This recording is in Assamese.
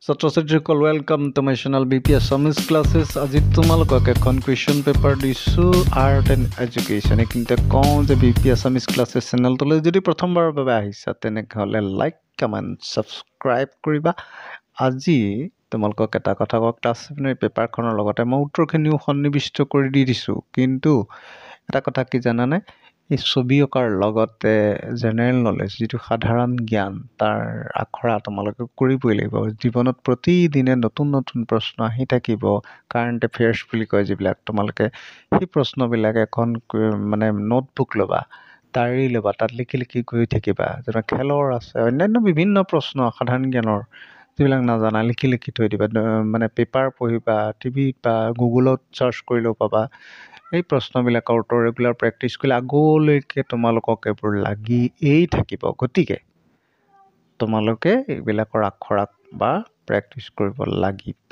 ছাত্ৰ-ছাত্ৰীসকল welcome to my channel BP Assamese classes. আজি তোমালোকক এখন কুৱেশ্যন পেপাৰ দিছোঁ আৰ্ট এণ্ড এডুকেশ্যন। এইখিনিতে কওঁ যে BP আছামিজ ক্লাছেছ চেনেলটোলৈ যদি প্ৰথমবাৰৰ বাবে আহিছা তেনেহ'লে লাইক কমেণ্ট ছাবস্ক্ৰাইব কৰিবা। আজি তোমালোকক এটা কথা কওঁ, ক্লাছ 7 পেপাৰখনৰ লগতে মই উত্তৰখিনিও সন্নিৱিষ্ট কৰি দি দিছোঁ। কিন্তু এটা কথা কি জানানে, এই ছবি অঁকাৰ লগতে জেনেৰেল নলেজ যিটো সাধাৰণ জ্ঞান তাৰ আখৰা তোমালোকে কৰিবই লাগিব। জীৱনত প্ৰতিদিনে নতুন নতুন প্ৰশ্ন আহি থাকিব, কাৰেণ্ট এফেয়াৰ্ছ বুলি কয় যিবিলাক, তোমালোকে সেই প্ৰশ্নবিলাক এখন মানে নোটবুক ল'বা, ডায়েৰী ল'বা, তাত লিখি লিখি গৈ থাকিবা। যেনে খেলৰ আছে, অন্যান্য বিভিন্ন প্ৰশ্ন সাধাৰণ জ্ঞানৰ যিবিলাক নাজানা লিখি লিখি থৈ দিবা। মানে পেপাৰ পঢ়িবা, টিভিত বা গুগলত চাৰ্চ কৰিলেও পাবা। এই প্ৰশ্নবিলাকৰ উত্তৰ ৰেগুলাৰ প্ৰেক্টিছ কৰিলে আগলৈকে তোমালোকক এইবোৰ লাগিয়েই থাকিব। গতিকে তোমালোকে এইবিলাকৰ আখৰা বা প্ৰেক্টিছ কৰিব লাগিব।